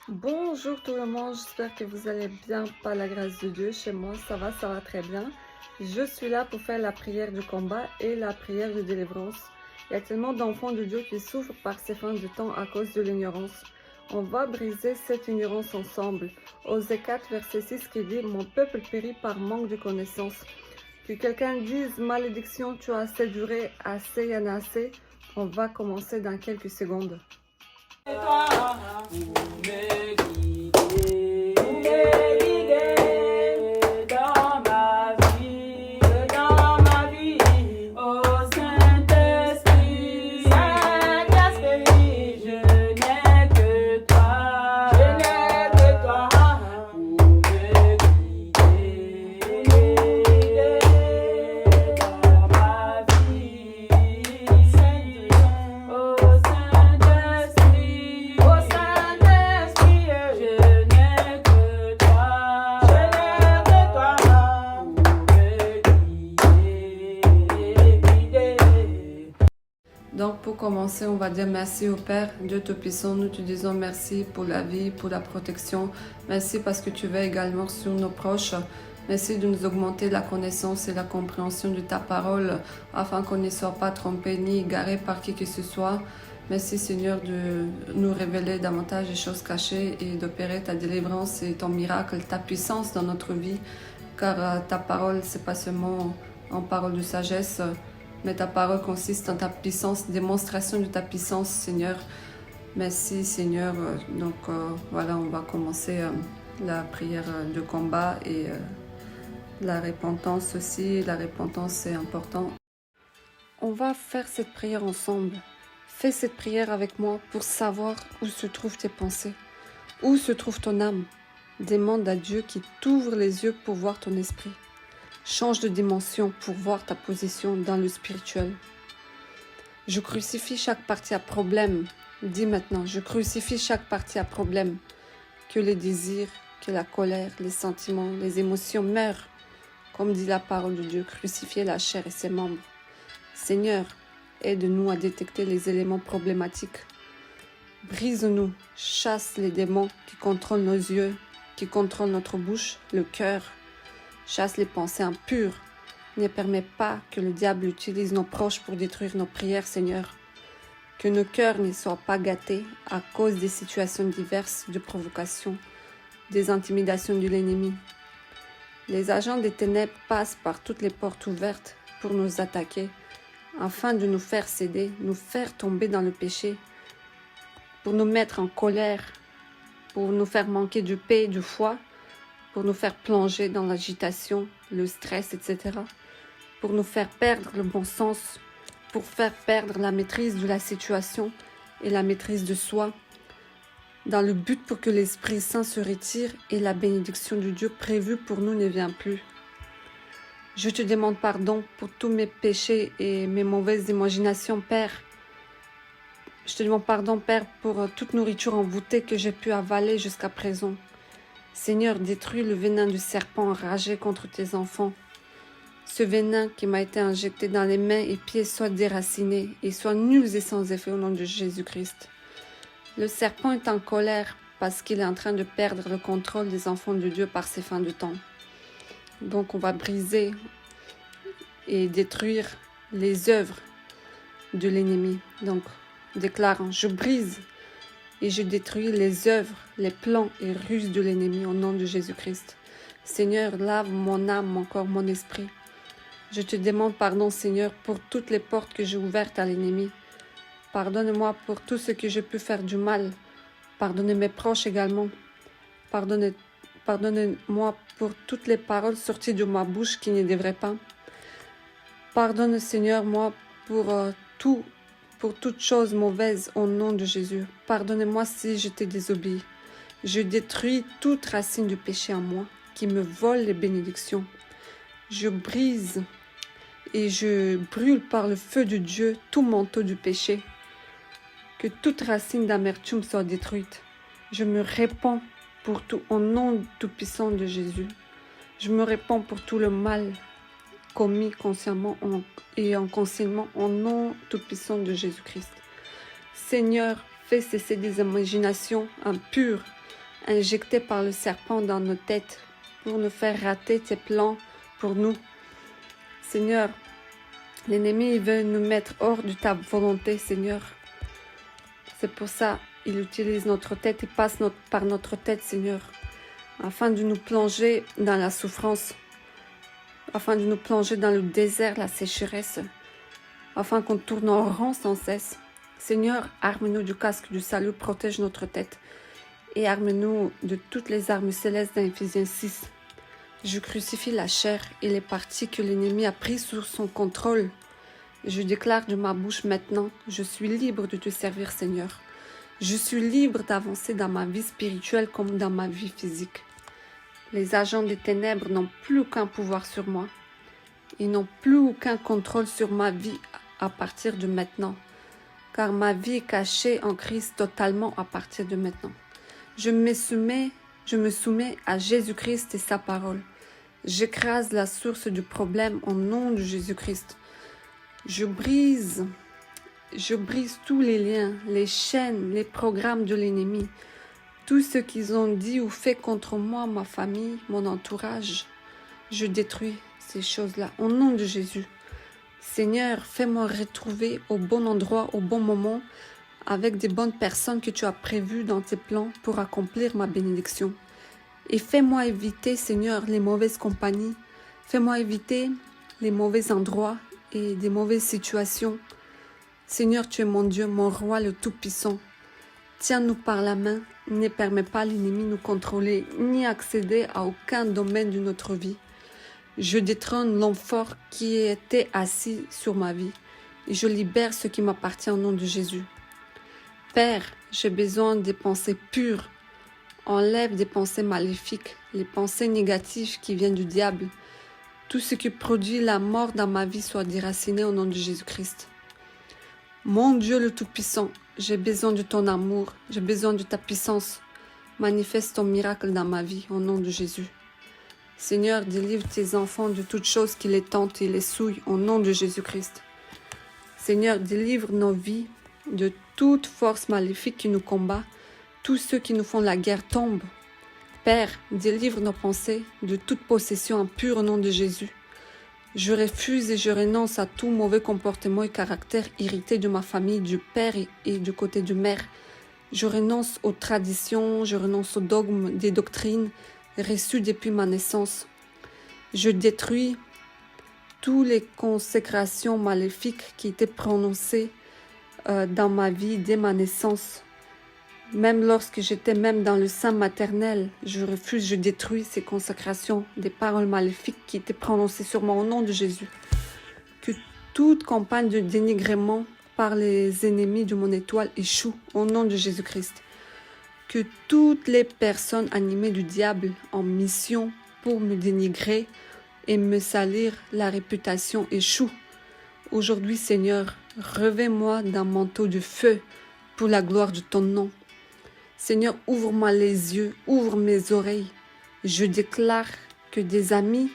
Bonjour tout le monde, j'espère que vous allez bien par la grâce de Dieu. Chez moi, ça va très bien. Je suis là pour faire la prière du combat et la prière de délivrance. Il y a tellement d'enfants de Dieu qui souffrent par ces fins de temps à cause de l'ignorance. On va briser cette ignorance ensemble. Osée 4, verset 6 qui dit « Mon peuple périt par manque de connaissance ». Que quelqu'un dise « Malédiction, tu as assez duré, assez, y en a assez ». On va commencer dans quelques secondes. Et toi, vous me guidez dans ma vie, ô Saint-Esprit, Saint-Esprit, je n'ai que toi, vous me guidez dans ma vie, ô Saint-Esprit, je n'ai que toi, guider. Donc pour commencer, on va dire merci au Père, Dieu Tout-Puissant. Nous te disons merci pour la vie, pour la protection. Merci parce que tu veilles également sur nos proches. Merci de nous augmenter la connaissance et la compréhension de ta parole afin qu'on ne soit pas trompé ni égaré par qui que ce soit. Merci Seigneur de nous révéler davantage les choses cachées et d'opérer ta délivrance et ton miracle, ta puissance dans notre vie. Car ta parole, c'est pas seulement en parole de sagesse, mais ta parole consiste en ta puissance, démonstration de ta puissance, Seigneur. Merci, Seigneur. Donc, voilà, on va commencer la prière de combat et la repentance aussi. La repentance, c'est important. On va faire cette prière ensemble. Fais cette prière avec moi pour savoir où se trouvent tes pensées, où se trouve ton âme. Demande à Dieu qui t'ouvre les yeux pour voir ton esprit. Change de dimension pour voir ta position dans le spirituel. Je crucifie chaque partie à problème. Dis maintenant, je crucifie chaque partie à problème. Que les désirs, que la colère, les sentiments, les émotions meurent. Comme dit la parole de Dieu, crucifiez la chair et ses membres. Seigneur, aide-nous à détecter les éléments problématiques. Brise-nous, chasse les démons qui contrôlent nos yeux, qui contrôlent notre bouche, le cœur. Chasse les pensées impures. Ne permets pas que le diable utilise nos proches pour détruire nos prières, Seigneur. Que nos cœurs ne soient pas gâtés à cause des situations diverses de provocation, des intimidations de l'ennemi. Les agents des ténèbres passent par toutes les portes ouvertes pour nous attaquer, afin de nous faire céder, nous faire tomber dans le péché, pour nous mettre en colère, pour nous faire manquer de paix et de foi, pour nous faire plonger dans l'agitation, le stress, etc. Pour nous faire perdre le bon sens, pour faire perdre la maîtrise de la situation et la maîtrise de soi, dans le but pour que l'Esprit Saint se retire et la bénédiction de Dieu prévue pour nous ne vienne plus. Je te demande pardon pour tous mes péchés et mes mauvaises imaginations, Père. Je te demande pardon, Père, pour toute nourriture envoûtée que j'ai pu avaler jusqu'à présent. Seigneur, détruis le venin du serpent enragé contre tes enfants. Ce venin qui m'a été injecté dans les mains et pieds soit déraciné et soit nul et sans effet au nom de Jésus-Christ. Le serpent est en colère parce qu'il est en train de perdre le contrôle des enfants de Dieu par ces fins de temps. Donc on va briser et détruire les œuvres de l'ennemi. Donc déclarant, je brise et je détruis les œuvres, les plans et ruses de l'ennemi au nom de Jésus-Christ. Seigneur, lave mon âme, mon corps, mon esprit. Je te demande pardon, Seigneur, pour toutes les portes que j'ai ouvertes à l'ennemi. Pardonne-moi pour tout ce que j'ai pu faire du mal. Pardonne mes proches également. Pardonne-moi pour toutes les paroles sorties de ma bouche qui ne devraient pas. Pardonne, Seigneur, moi, pour toute chose mauvaise au nom de Jésus. Pardonne-moi si je t'ai désobéi. Je détruis toute racine du péché en moi qui me vole les bénédictions. Je brise et je brûle par le feu de Dieu tout manteau du péché. Que toute racine d'amertume soit détruite. Je me répands pour tout au nom tout-puissant de Jésus. Je me répands pour tout le mal commis consciemment et inconsciemment au nom tout-puissant de Jésus-Christ. Seigneur, fais cesser des imaginations impures injectés par le serpent dans nos têtes pour nous faire rater tes plans pour nous. Seigneur, l'ennemi veut nous mettre hors de ta volonté, Seigneur. C'est pour ça qu'il utilise notre tête, il passe par notre tête, Seigneur, afin de nous plonger dans la souffrance, afin de nous plonger dans le désert, la sécheresse, afin qu'on tourne en rond sans cesse. Seigneur, arme-nous du casque du salut, protège notre tête et arme-nous de toutes les armes célestes dans Éphésiens 6. Je crucifie la chair et les parties que l'ennemi a prises sous son contrôle. Je déclare de ma bouche maintenant, je suis libre de te servir, Seigneur. Je suis libre d'avancer dans ma vie spirituelle comme dans ma vie physique. Les agents des ténèbres n'ont plus aucun pouvoir sur moi. Ils n'ont plus aucun contrôle sur ma vie à partir de maintenant, car ma vie est cachée en Christ totalement à partir de maintenant. Je me soumets à Jésus-Christ et sa parole. J'écrase la source du problème au nom de Jésus-Christ. Je brise tous les liens, les chaînes, les programmes de l'ennemi, tout ce qu'ils ont dit ou fait contre moi, ma famille, mon entourage. Je détruis ces choses-là au nom de Jésus. Seigneur, fais-moi retrouver au bon endroit, au bon moment, avec des bonnes personnes que tu as prévues dans tes plans pour accomplir ma bénédiction. Et fais-moi éviter, Seigneur, les mauvaises compagnies. Fais-moi éviter les mauvais endroits et des mauvaises situations. Seigneur, tu es mon Dieu, mon roi, le Tout-Puissant. Tiens-nous par la main, ne permets pas à l'ennemi nous contrôler, ni accéder à aucun domaine de notre vie. Je détrône l'homme fort qui était assis sur ma vie et je libère ce qui m'appartient au nom de Jésus. Père, j'ai besoin des pensées pures. Enlève des pensées maléfiques, les pensées négatives qui viennent du diable. Tout ce qui produit la mort dans ma vie soit déraciné au nom de Jésus-Christ. Mon Dieu le Tout-Puissant, j'ai besoin de ton amour, j'ai besoin de ta puissance. Manifeste ton miracle dans ma vie au nom de Jésus. Seigneur, délivre tes enfants de toutes choses qui les tentent et les souillent au nom de Jésus-Christ. Seigneur, délivre nos vies de toute force maléfique qui nous combat. Tous ceux qui nous font la guerre tombent. Père, délivre nos pensées de toute possession impure au nom de Jésus. Je refuse et je renonce à tout mauvais comportement et caractère irrité de ma famille, du père et du côté de mère. Je renonce aux traditions, je renonce aux dogmes, des doctrines reçues depuis ma naissance. Je détruis toutes les consécrations maléfiques qui étaient prononcées dans ma vie dès ma naissance. Même lorsque j'étais même dans le sein maternel, je refuse, je détruis ces consécrations, des paroles maléfiques qui étaient prononcées sur moi au nom de Jésus. Que toute campagne de dénigrement par les ennemis de mon étoile échoue au nom de Jésus-Christ. Que toutes les personnes animées du diable en mission pour me dénigrer et me salir la réputation échouent. Aujourd'hui, Seigneur, revêt-moi d'un manteau de feu pour la gloire de ton nom. Seigneur, ouvre-moi les yeux, ouvre mes oreilles. Je déclare que des amis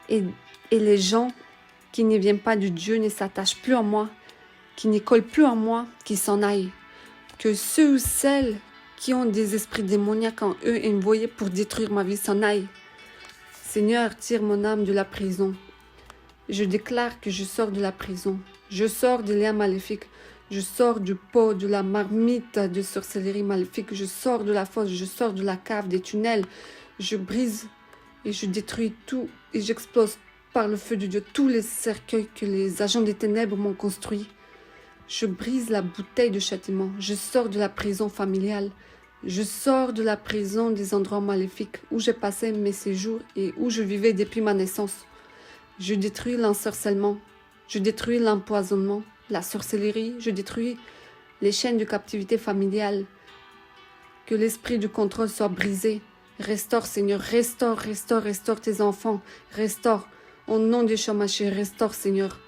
et les gens qui ne viennent pas de Dieu ne s'attachent plus à moi, qui ne collent plus à moi, qui s'en aillent. Que ceux ou celles qui ont des esprits démoniaques en eux envoyés pour détruire ma vie s'en aillent. Seigneur, tire mon âme de la prison. Je déclare que je sors de la prison. Je sors des liens maléfiques. Je sors du pot, de la marmite de sorcellerie maléfique. Je sors de la fosse, je sors de la cave, des tunnels. Je brise et je détruis tout et j'explose par le feu de Dieu tous les cercueils que les agents des ténèbres m'ont construits. Je brise la bouteille de châtiment. Je sors de la prison familiale. Je sors de la prison des endroits maléfiques où j'ai passé mes séjours et où je vivais depuis ma naissance. Je détruis l'ensorcellement. Je détruis l'empoisonnement. La sorcellerie, je détruis les chaînes de captivité familiale. Que l'esprit du contrôle soit brisé. Restaure, Seigneur, restaure tes enfants. Restaure. Au nom de Shamashi, restaure, Seigneur.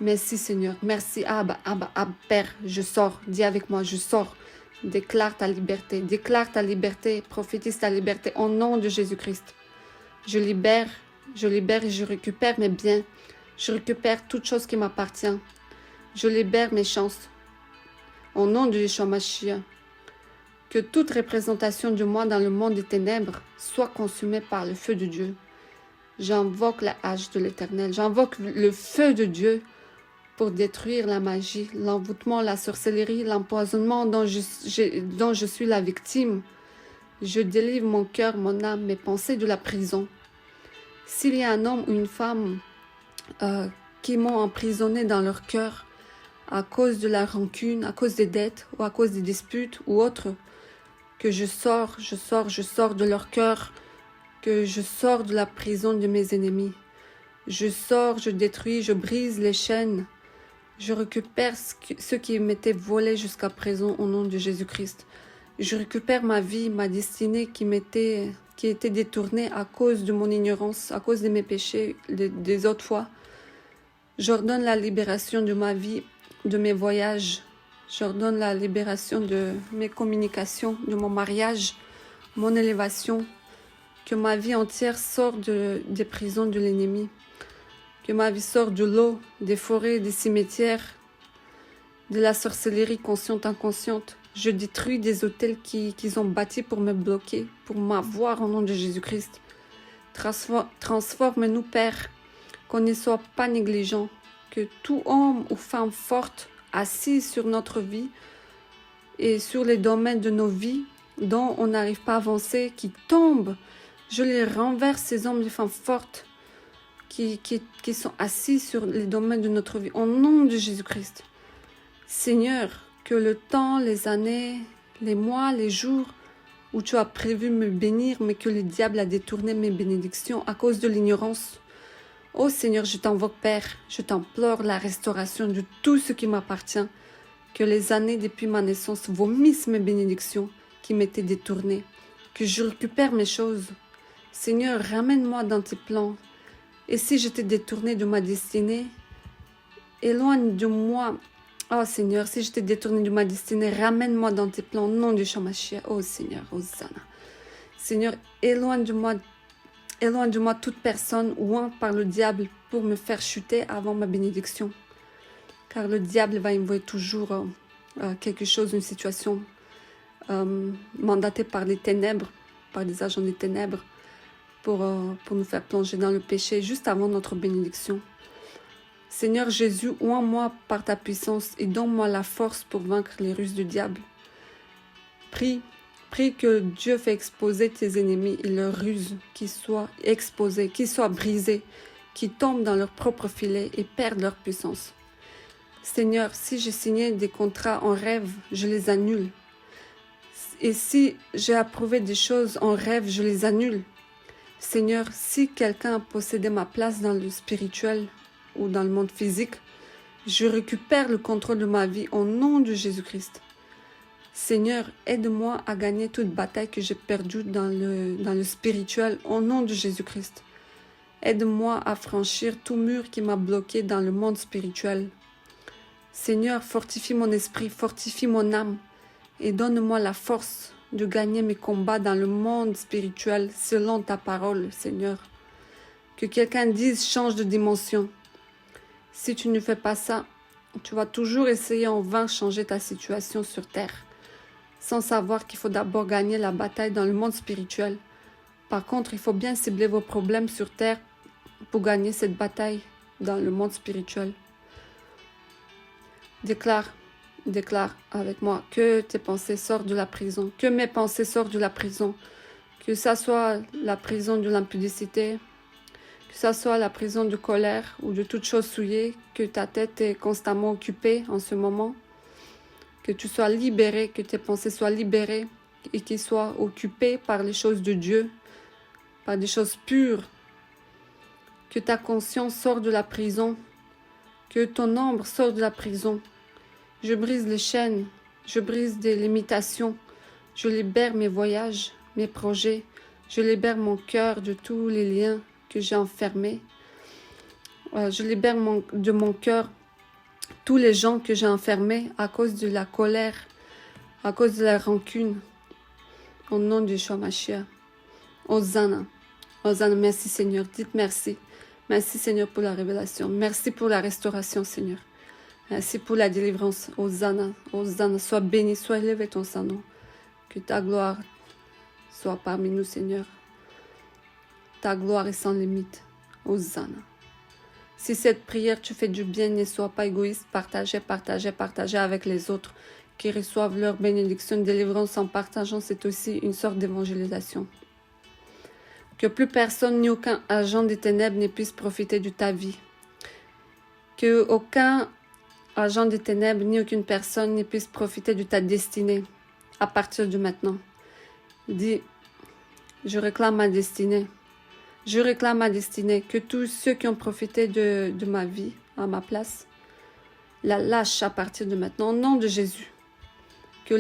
Merci, Seigneur. Merci, Abba, Père. Je sors. Dis avec moi, je sors. Déclare ta liberté. Prophétise ta liberté au nom de Jésus-Christ. Je libère et je récupère mes biens. Je récupère toute chose qui m'appartient. Je libère mes chances. Au nom de Yeshua Mashiach. Que toute représentation de moi dans le monde des ténèbres soit consumée par le feu de Dieu. J'invoque la hache de l'Éternel. J'invoque le feu de Dieu pour détruire la magie, l'envoûtement, la sorcellerie, l'empoisonnement dont je suis la victime. Je délivre mon cœur, mon âme, mes pensées de la prison. S'il y a un homme ou une femme qui m'ont emprisonné dans leur cœur à cause de la rancune, à cause des dettes ou à cause des disputes ou autres, que je sors de leur cœur, que je sors de la prison de mes ennemis. Je sors, je détruis, je brise les chaînes. Je récupère ce qui m'était volé jusqu'à présent au nom de Jésus-Christ. Je récupère ma vie, ma destinée qui était détournée à cause de mon ignorance, à cause de mes péchés des autres fois. J'ordonne la libération de ma vie, de mes voyages. J'ordonne la libération de mes communications, de mon mariage, mon élévation. Que ma vie entière sorte des prisons de l'ennemi. Que ma vie sorte de l'eau, des forêts, des cimetières, de la sorcellerie consciente, inconsciente. Je détruis des hôtels qu'ils ont bâtis pour me bloquer, pour m'avoir au nom de Jésus-Christ. Transforme-nous, Père, qu'on ne soit pas négligent, que tout homme ou femme forte, assis sur notre vie et sur les domaines de nos vies dont on n'arrive pas à avancer, qui tombent, je les renverse, ces hommes et femmes fortes qui sont assis sur les domaines de notre vie, au nom de Jésus-Christ. Seigneur, que le temps, les années, les mois, les jours où tu as prévu me bénir, mais que le diable a détourné mes bénédictions à cause de l'ignorance. Oh Seigneur, je t'invoque, Père, je t'implore la restauration de tout ce qui m'appartient, que les années depuis ma naissance vomissent mes bénédictions qui m'étaient détournées, que je récupère mes choses. Seigneur, ramène-moi dans tes plans. Et si je t'ai détourné de ma destinée, éloigne de moi. Oh Seigneur, si je t'ai détourné de ma destinée, ramène-moi dans tes plans, au nom de Shamashia. Oh Seigneur, Hosanna. Seigneur, éloigne de moi toute personne oint par le diable pour me faire chuter avant ma bénédiction. Car le diable va envoyer toujours quelque chose, une situation mandatée par les ténèbres, par des agents des ténèbres, pour nous faire plonger dans le péché juste avant notre bénédiction. Seigneur Jésus, oins-moi par ta puissance et donne-moi la force pour vaincre les ruses du diable. Prie que Dieu fait exposer tes ennemis et leurs ruses, qu'ils soient exposés, qu'ils soient brisés, qu'ils tombent dans leur propre filet et perdent leur puissance. Seigneur, si j'ai signé des contrats en rêve, je les annule. Et si j'ai approuvé des choses en rêve, je les annule. Seigneur, si quelqu'un a possédé ma place dans le spirituel ou dans le monde physique, je récupère le contrôle de ma vie au nom de Jésus-Christ. Seigneur, aide-moi à gagner toute bataille que j'ai perdue dans le spirituel au nom de Jésus-Christ. Aide-moi à franchir tout mur qui m'a bloqué dans le monde spirituel. Seigneur, fortifie mon esprit, fortifie mon âme et donne-moi la force de gagner mes combats dans le monde spirituel selon ta parole, Seigneur. Que quelqu'un dise « change de dimension ». Si tu ne fais pas ça, tu vas toujours essayer en vain de changer ta situation sur terre, sans savoir qu'il faut d'abord gagner la bataille dans le monde spirituel. Par contre, il faut bien cibler vos problèmes sur terre pour gagner cette bataille dans le monde spirituel. Déclare avec moi que tes pensées sortent de la prison, que mes pensées sortent de la prison, que ça soit la prison de l'impudicité, que ça soit la prison de colère ou de toute chose souillée, que ta tête est constamment occupée en ce moment, que tu sois libéré, que tes pensées soient libérées et qu'ils soient occupés par les choses de Dieu, par des choses pures, que ta conscience sorte de la prison, que ton ombre sorte de la prison. Je brise les chaînes, je brise des limitations, je libère mes voyages, mes projets, je libère mon cœur de tous les liens que j'ai enfermés. Je libère de mon cœur tous les gens que j'ai enfermés à cause de la colère, à cause de la rancune. Au nom de Yeshua Mashiach. Hosanna. Hosanna, merci Seigneur. Dites merci. Merci Seigneur pour la révélation. Merci pour la restauration Seigneur. Merci pour la délivrance. Hosanna. Hosanna. Sois béni, sois élevé ton Saint-Nom. Que ta gloire soit parmi nous, Seigneur. Ta gloire est sans limite. Hosanna. Si cette prière te fait du bien, ne sois pas égoïste. Partagez avec les autres qui reçoivent leur bénédiction, délivrance en partageant. C'est aussi une sorte d'évangélisation. Que plus personne ni aucun agent des ténèbres ne puisse profiter de ta vie. Que aucun agent des ténèbres ni aucune personne ne puisse profiter de ta destinée à partir de maintenant. Dis, je réclame ma destinée. Je réclame ma destinée. Que tous ceux qui ont profité de ma vie à ma place la lâchent à partir de maintenant. Au nom de Jésus. Que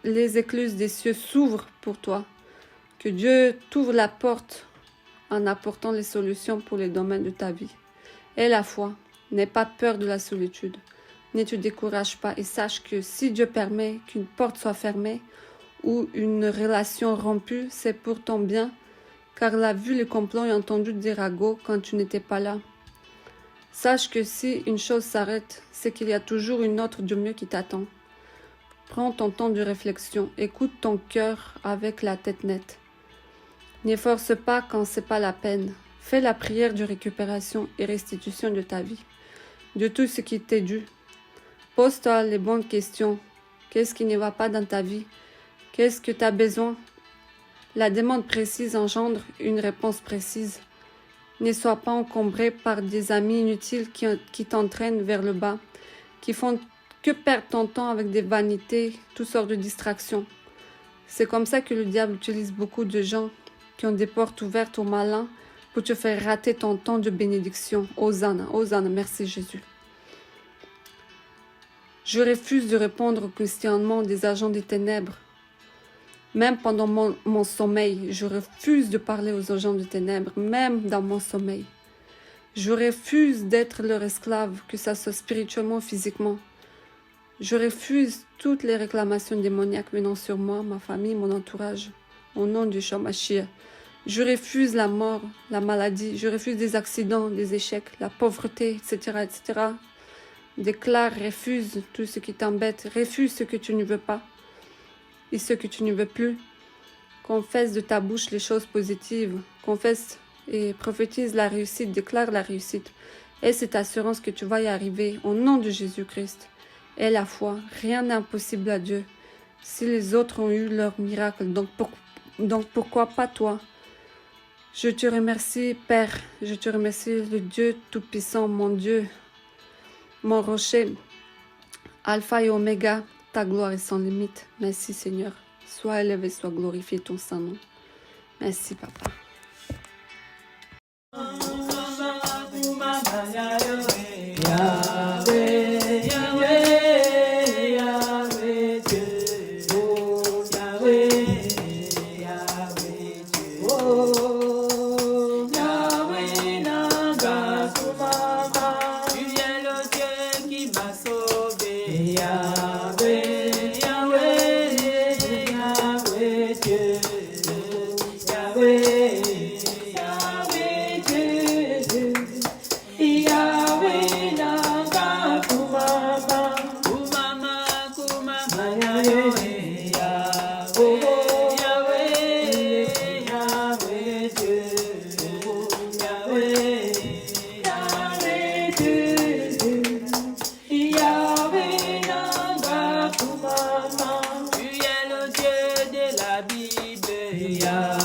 les écluses des cieux s'ouvrent pour toi. Que Dieu t'ouvre la porte en apportant les solutions pour les domaines de ta vie. Et la foi, n'aie pas peur de la solitude. Ne te décourage pas et sache que si Dieu permet qu'une porte soit fermée ou une relation rompue, c'est pour ton bien, car il a vu les complots et entendu des ragots quand tu n'étais pas là. Sache que si une chose s'arrête, c'est qu'il y a toujours une autre de mieux qui t'attend. Prends ton temps de réflexion, écoute ton cœur avec la tête nette. Ne force pas quand c'est pas la peine. Fais la prière de récupération et restitution de ta vie, de tout ce qui t'est dû. Pose-toi les bonnes questions. Qu'est-ce qui ne va pas dans ta vie? Qu'est-ce que tu as besoin? La demande précise engendre une réponse précise. Ne sois pas encombré par des amis inutiles qui t'entraînent vers le bas, qui font que perdre ton temps avec des vanités, toutes sortes de distractions. C'est comme ça que le diable utilise beaucoup de gens qui ont des portes ouvertes aux malins pour te faire rater ton temps de bénédiction. Hosanna, Hosanna, merci Jésus. Je refuse de répondre au questionnement des agents des ténèbres. Même pendant mon sommeil, je refuse de parler aux agents des ténèbres, même dans mon sommeil. Je refuse d'être leur esclave, que ça soit spirituellement ou physiquement. Je refuse toutes les réclamations démoniaques venant sur moi, ma famille, mon entourage. Au nom du Yeshua Mashiach. Je refuse la mort, la maladie, je refuse des accidents, des échecs, la pauvreté, etc., etc. Déclare, refuse tout ce qui t'embête, refuse ce que tu ne veux pas et ce que tu ne veux plus. Confesse de ta bouche les choses positives, confesse et prophétise la réussite, déclare la réussite. Et cette assurance que tu vas y arriver au nom de Jésus-Christ. Et la foi, rien n'est impossible à Dieu. Si les autres ont eu leur miracle, donc pourquoi pas toi? Je te remercie, Père, je te remercie, le Dieu Tout-Puissant, mon Dieu, mon rocher, Alpha et Oméga, ta gloire est sans limite. Merci Seigneur, sois élevé, sois glorifié ton Saint-Nom. Merci Papa. Tu es le Dieu de la Bible.